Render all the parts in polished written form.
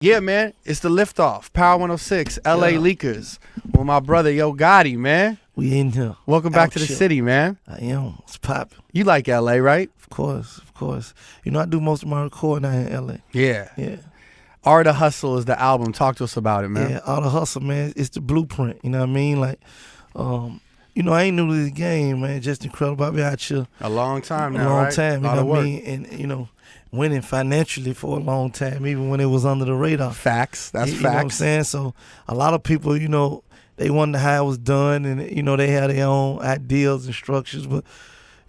Yeah, man, it's the liftoff. Power 106, LA Leakers, with my brother Yo Gotti, man. We in here. Welcome back to the city, man. I am. It's popping. You like LA, right? Of course, of course. You know, I do most of my recording out in LA. Yeah. Yeah. Art of Hustle is the album. Talk to us about it, man. Yeah, Art of Hustle, man. It's the blueprint. You know what I mean? Like, you know, I ain't new to this game, man. Just incredible. I've been out here A long time now, a long right? time. You Lot know of what I work. mean? And, you know, winning financially for a long time, even when it was under the radar. Facts. That's You facts. know what I'm saying? So a lot of people, you know, they wonder how it was done, and, you know, they had their own ideas and structures, but,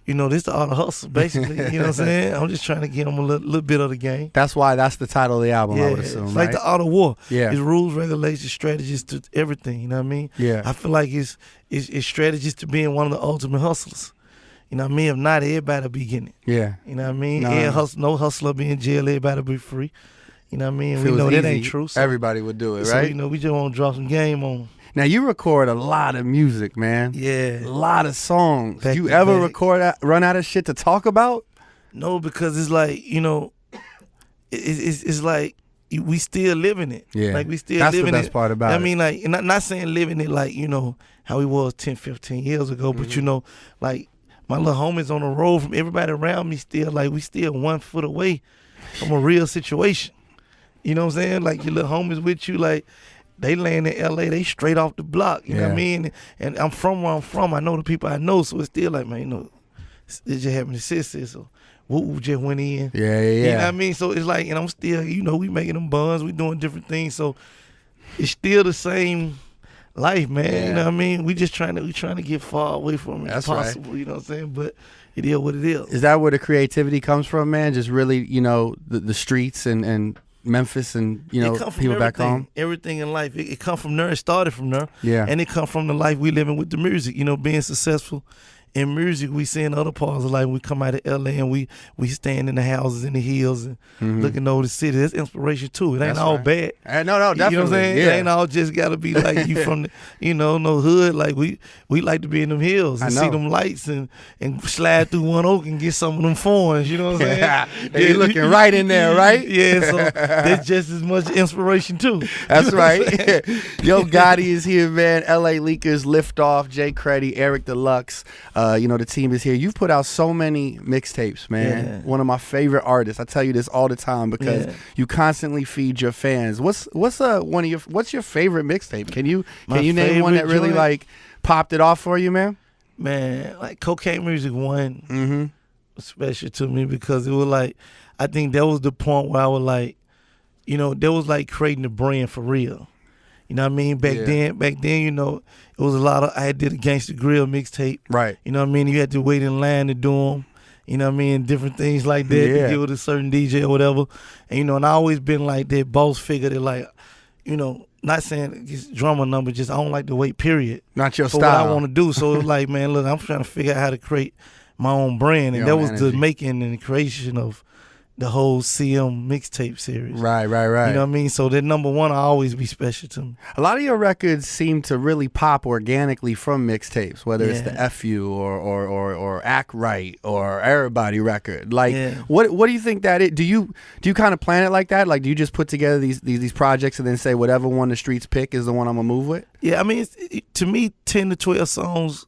you know, this the Art of Hustle, basically. You know what I'm saying? I'm just trying to get them a little bit of the game. That's why that's the title of the album, Yeah, I would assume, it's right? like the Art of War. Yeah. It's rules, regulations, strategies to everything, you know what I mean? Yeah. I feel like it's strategies to being one of the ultimate hustlers. You know what I mean? If not, everybody will be getting it. Yeah. You know what I mean? No. No hustler be in jail, everybody will be free. You know what I mean? If We it was know that easy, ain't true. So, everybody would do it, so, right? you know, we just want to drop some game on them. Now, you record a lot of music, man. Yeah. A lot of songs. Back You to ever back. run out of shit to talk about? No, because it's like, you know, it's like we still living it. Yeah. Like we still That's the living best it. part about it. I mean, like, not saying living it like, you know, how we was 10, 15 years ago, but, you know, like, my little homies on the road from everybody around me still, like, we still 1 foot away from a real situation. You know what I'm saying? Like, your little homies with you, like, they land in LA, they straight off the block. You know what I mean? And I'm from where I'm from. I know the people I know, so it's still like, man, you know, it just happened to sister, so woo just went in. Yeah. You know what I mean? So it's like, and I'm still, you know, we making them buns, we doing different things, so it's still the same life, man. Yeah. You know what I mean? We trying to get far away from it That's as possible. You know what I'm saying? But it is what it is. Is that where the creativity comes from, man? Just really, you know, the streets and Memphis and, you know, It come from people back everything. home? Everything in life. It come from there. It started from there. Yeah. And it come from the life we living with the music. You know, being successful in music, we see in other parts of life. We come out of LA and we stand in the houses in the hills and looking over the city. That's inspiration too. It ain't That's all right. bad. No, definitely. You know what I'm saying? Yeah. It ain't all just gotta be like you from the, you know, no hood. Like we like to be in them hills and I see know. them lights and slide through one oak and get some of them foreigns. You know what I'm saying? They looking right in there, right? Yeah, so that's just as much inspiration too. That's You know what I'm right. saying? Yo Gotti is here, man. LA Leakers, Liftoff, Jay Creddy, Eric Deluxe. You know, the team is here. You've put out so many mixtapes, man. Yeah. One of my favorite artists. I tell you this all the time because you constantly feed your fans. What's your favorite mixtape? Can you name one that favorite really joint? like popped it off for you, man? Man, like Cocaine Music 1 Mm-hmm. was special to me because it was like, I think that was the point where I was like, you know, that was like creating a brand for real. You know what I mean? Back then, you know, it was a lot of, I did a Gangsta Grill mixtape. Right. You know what I mean? You had to wait in line to do them. You know what I mean? Different things like that Yeah. to give it a certain DJ or whatever. And, you know, and I always been like that boss figure that like, you know, not saying just drummer number, just I don't like to wait, period. Not your for style. what I want to do. So it was like, man, look, I'm trying to figure out how to create my own brand. And Your that own was the energy. making and the creation of the whole CM mixtape series. Right. You know what I mean? So that number one will always be special to me. A lot of your records seem to really pop organically from mixtapes, whether it's the Yeah. FU or Act Right or Everybody record. Like, Yeah. what do you think that is? Do you kind of plan it like that? Like, do you just put together these projects and then say whatever one the streets pick is the one I'm gonna move with? Yeah, I mean, to me, 10 to 12 songs,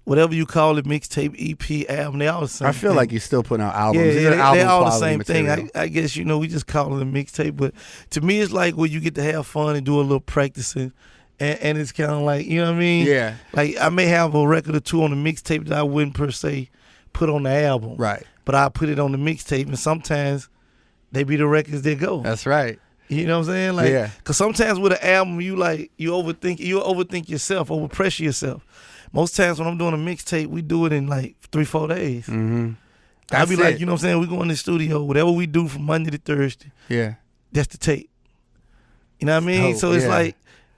whatever you call it, mixtape, EP, album, they all the same I feel thing. like you're still putting out albums. Yeah, These yeah, are album they all the quality same material. thing. I guess, you know, we just call it a mixtape, but to me, it's like where you get to have fun and do a little practicing, and it's kind of like, you know what I mean? Yeah. Like, I may have a record or two on the mixtape that I wouldn't per se put on the album. Right. But I put it on the mixtape, and sometimes they be the records that go. That's right. You know what I'm saying? Like, Yeah. Cause sometimes with an album, you overthink yourself, overpressure yourself. Most times when I'm doing a mixtape, we do it in like 3-4 days. Mm-hmm. I'll be That's like, it. you know what I'm saying? We go in the studio, whatever we do from Monday to Thursday, Yeah. that's the tape. You know what I mean? dope, So it's yeah. like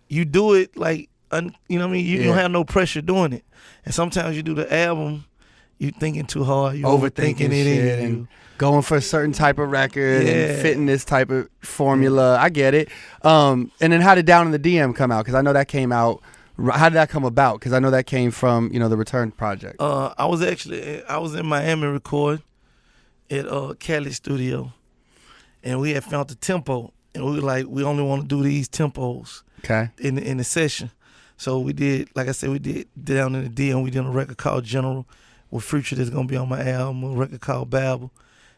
you do it like, you know what I mean? You don't have no pressure doing it. And sometimes you do the album, you thinking too hard, you overthinking it, shit and going for a certain type of record and Yeah. fitting this type of formula. I get it. And then how did Down in the DM come out? Because I know that came out. How did that come about? Because I know that came from, you know, the Return Project. I was in Miami recording at Cali studio, and we had found the tempo. and we were like, we only want to do these tempos Okay. in the session. So we did, like I said, we did down in the DM. We did a record called General with Future that's gonna be on my album. A record called Babel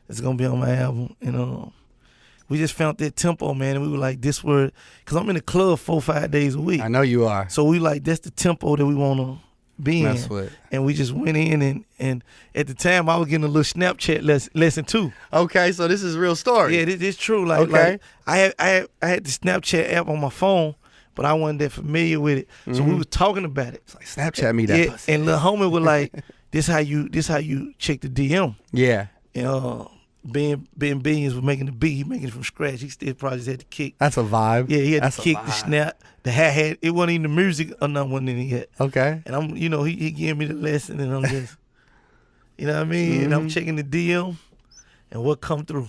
that's gonna be on my album. And we just found that tempo, man. And we were like, this word, because I'm in the club 4-5 days a week. I know you are. So we like, that's the tempo that we want to be Mess in. with. And we just went in, and at the time I was getting a little Snapchat lesson too. Okay, so this is real story. Yeah, this true. Like, Okay. like I had the Snapchat app on my phone, but I wasn't that familiar with it. So we was talking about it. It's like Snapchat me that Yeah, pussy. and Lil Homie was like, this how you check the DM. Yeah. And Ben Billions was making the beat. He making it from scratch. He still probably just had the kick. That's a vibe. Yeah, he had That's the a kick, the vibe. snap, the hi-hat. It wasn't even the music or nothing in it yet. Okay. And I'm, he gave me the lesson, and I'm just, you know what I mean? And I'm checking the DM, and what come through.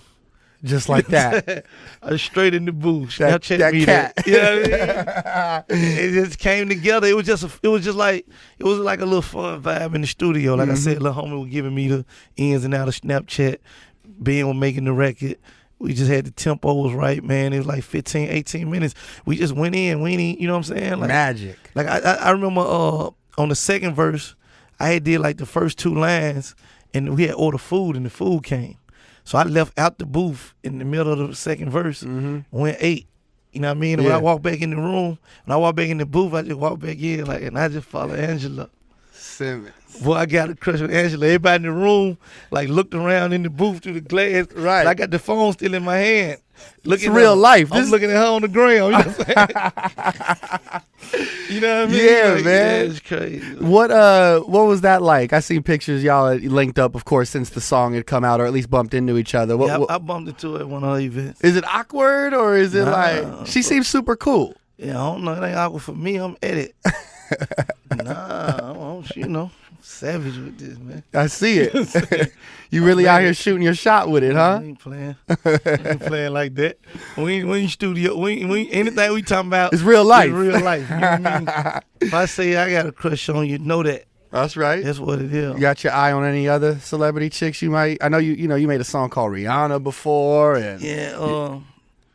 Just like that. I was straight in the booth. That Snapchat me cat. that. You know what I mean? It just came together. It was like a little fun vibe in the studio. Like I said, Lil Homie was giving me the ins and outs of Snapchat. Ben was making the record. We just had the tempo was right, man. It was like 15, 18 minutes. We just went in, you know what I'm saying? Like, Magic. Like I remember on the second verse, I had did like the first 2 lines, and we had ordered food, and the food came. So I left out the booth in the middle of the second verse, went 8. You know what I mean? And when I walked back in the room, when I walked back in the booth, I just walked back in, like, and I just followed Angela. Simmons. Boy, I got a crush on Angela. Everybody in the room, like, looked around in the booth through the glass. Right. I got the phone still in my hand. It's real life. I'm looking at her on the ground. You know what I'm saying? You know what I mean? Yeah, like, man. Yeah, it's crazy. What was that like? I seen pictures y'all had linked up, of course, since the song had come out, or at least bumped into each other. I bumped into her at one of her events. Is it awkward, or is it like she seems super cool? Yeah, I don't know. It ain't awkward for me. I'm at it. Savage with this, man. I see it. You really out here shooting your shot with it, huh? We ain't playing. We ain't playing like that. We ain't studio. We ain't anything we talking about. It's real life. It's real life. You know what I mean? If I say I got a crush on you, know that. That's right. That's what it is. You got your eye on any other celebrity chicks you might? I know you made a song called Rihanna before, and Yeah.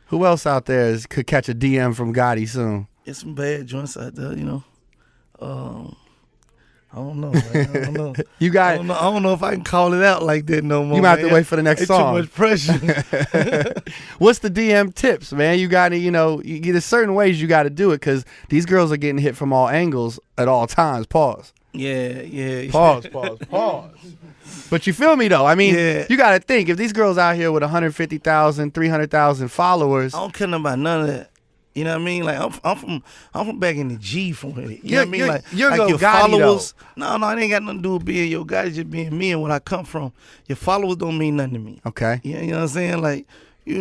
who else out there could catch a DM from Gotti soon? It's some bad joints out there, I don't know. Man. I don't know. You got. I don't know if I can call it out like that no more. You might have man. to wait for the next it's song. Too much pressure. What's the DM tips, man? You got to, there's certain ways you got to do it because these girls are getting hit from all angles at all times. Pause. Yeah. Pause. But you feel me though? I mean, Yeah. you got to think if these girls out here with 150,000, 300,000 followers. I don't care about none of that. You know what I mean? Like I'm from back in the G from it. You know what I mean? Like you're like your Gotti, followers. No, it ain't got nothing to do with being Yo Gotti. Just being me and where I come from. Your followers don't mean nothing to me. Okay. You know what I'm saying? Like we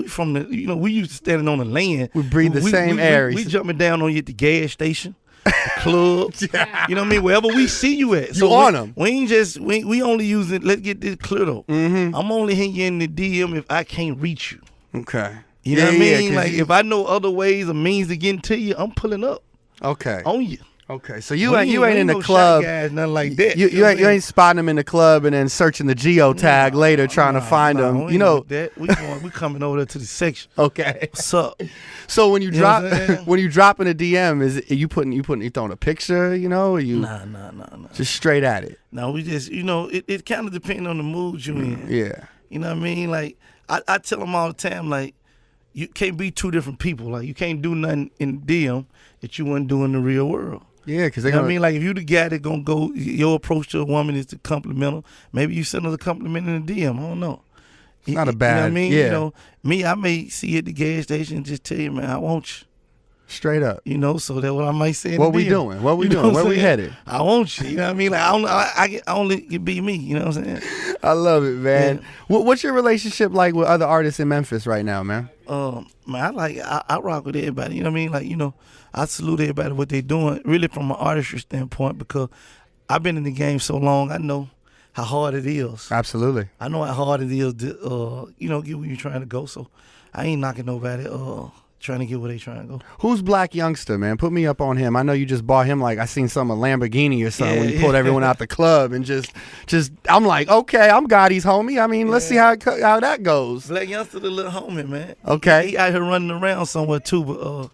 from the we used to standing on the land. We breathe the same air. We jumping down on you at the gas station. The club, you know what I mean? Wherever we see you at, You on them. We ain't just we only using. Let's get this clear though. I'm only hitting you in the DM if I can't reach you. Okay. You know what I mean? 'cause Like if I know other ways or means to getting to you, I'm pulling up Okay. on you. Okay. So you We ain't in the no club. shot guys, nothing like that. You know what I mean? ain't spotting them in the club and then searching the geotag later trying to find Nah, them. we You know. ain't like that. We coming over there to the section. Okay. What's up? So when you know drop what I'm saying? when you drop in a DM, is it, you throwing a picture? Or you Nah. just straight at it? No, we just it kind of depends on the mood you in. Yeah. You know what I mean? Like I tell them all the time, like you can't be 2 different people. Like you can't do nothing in DM that you wouldn't do in the real world. Yeah, because You know what I mean? Like if you the guy that gonna go, your approach to a woman is to compliment her. Maybe you send her a compliment in the DM. I don't know. It's not a You know bad. what I mean? Yeah. Me, I may see you at the gas station and just tell you, man, I want you. Straight up. So that what I might say. In What the we DM. doing? What we You know doing? what Where I'm we saying? headed? I want you. You know what I mean? Like I only can be me. You know what I'm saying? I love it, man. Yeah. What's your relationship like with other artists in Memphis right now, man? Man, I rock with everybody. You know what I mean? Like I salute everybody what they doing. Really from an artistry standpoint because I've been in the game so long. I know how hard it is. Absolutely. I know how hard it is to get where you're trying to go. So I ain't knocking nobody trying to get where they trying to go. Who's Black Youngster, man? Put me up on him. I know you just bought him like I seen some a Lamborghini or something when you pulled everyone out the club and just I'm like, okay, I'm Gotti's homie. I mean, let's see how that goes. Black Youngster, the little homie, man. Okay. He out here running around somewhere too, but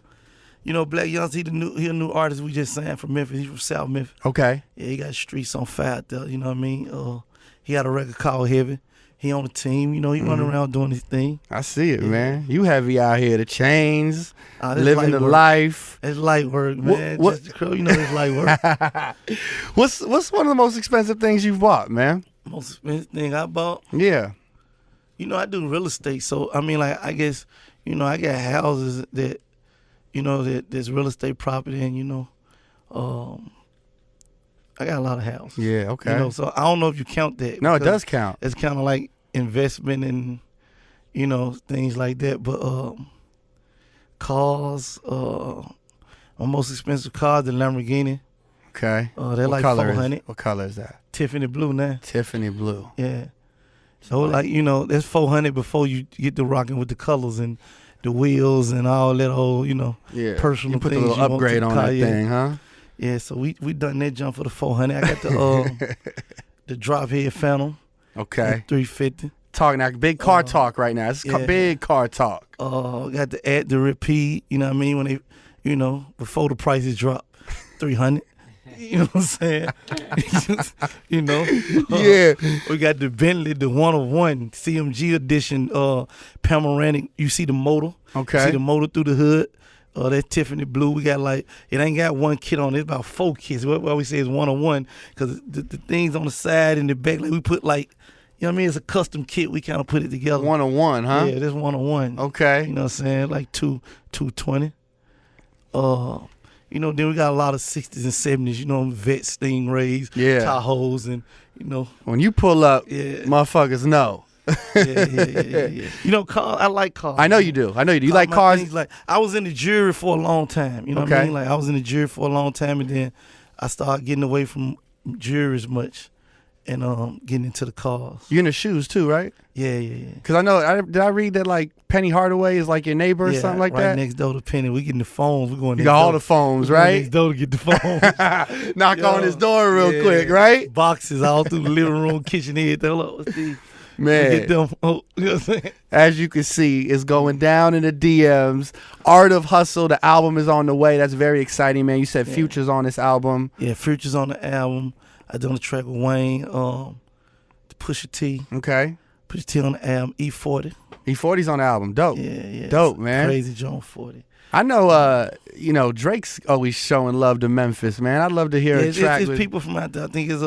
you know, Black Youngster, he a new artist we just signed from Memphis. He's from South Memphis. Okay. Yeah, he got streets on fire out there, you know what I mean? He got a record called Heavy. He on the team, you know, he running around doing his thing. I see it, man. You heavy out here. The chains, living the work. life. It's light work, man. What? Just you know, it's light work. What's one of the most expensive things you've bought, man? Most expensive thing I bought? Yeah. You know, I do real estate, so I mean, like, I guess, you know, I got houses that, you know, that there's real estate property, and you know, I got a lot of houses. Yeah, okay. You know, so I don't know if you count that. No, it does count. It's kind of like investment and, you know, things like that. But cars, my most expensive car, the Lamborghini. Okay. They're like $400. What color is that? Tiffany blue now. Tiffany blue. Yeah. So like, you know, that's $400 before you get to rocking with the colors and the wheels and all that whole, you know, personal you put things. The little upgrade on that thing, huh? Yeah, so we done that jump for the $400. I got the the drop head Phantom. Okay. $350. Talking that big car talk right now. It's big car talk. Got the Add to Repeat. You know what I mean? When they, you know, before the prices drop, $300. You know what I'm saying? You know? Yeah. We got the Bentley, the 101 CMG edition panoramic. You see the motor. Okay. You see the motor through the hood. That's Tiffany blue. We got like, it ain't got one kit on it. It's about 4 kits. What we say is 101 because the things on the side and the back, like we put like, you know what I mean? It's a custom kit. We kind of put it together. 101, huh? Yeah, this 101. Okay. You know what I'm saying? Like 220. You know, then we got a lot of 60s and 70s, you know, Vet Stingrays, Tahoes, and, you know. When you pull up, motherfuckers know. Yeah. You know, I like cars. I know you do. You like cars? Like, I was in the jury for a long time. You know what I mean? Like, I was in the jury for a long time, and then I started getting away from juries much and getting into the cars. You in the shoes too, right? Yeah. Because I know, did I read that like Penny Hardaway is like your neighbor or something like right that? Right next door to Penny. We getting the phones. We going. You got all the phones, right? Next door to get the phones. Knock on his door real quick, right? Boxes all through the living room, kitchen, everything. Look, what's these? Man, get them. You know what I'm saying? As you can see, it's going down in the DMs. Art of Hustle, the album is on the way. That's very exciting, man. You said Future's on this album. Yeah, Future's on the album. I done a track with Wayne, Pusha T. Okay. Pusha T on the album, E40. E40's on the album. Dope. Yeah. Dope, man. Crazy John 40. I know, you know, Drake's always showing love to Memphis, man. I'd love to hear a track. It's people from out there. I think it's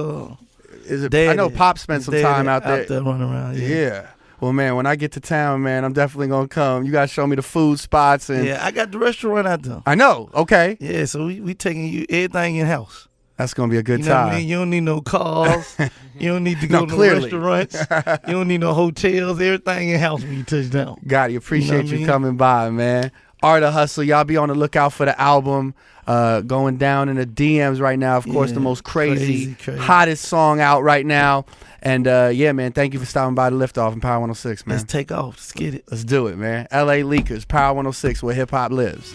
I know Pop spent some time out there. Out there running around, yeah. Well, man, when I get to town, man, I'm definitely going to come. You got to show me the food spots. And I got the restaurant out there. I know. Okay. Yeah, so we taking you everything in-house. That's going to be a good you know time. What I mean? You don't need no cars. You don't need to go to restaurants. You don't need no hotels. Everything in-house when you touch down. Gotti, appreciate you coming by, man. Art of Hustle. Y'all be on the lookout for the album going down in the DMs right now. Of course, the most crazy, hottest song out right now. And man, thank you for stopping by the Liftoff in Power 106, man. Let's take off. Let's get it. Let's do it, man. LA Leakers, Power 106, where hip hop lives.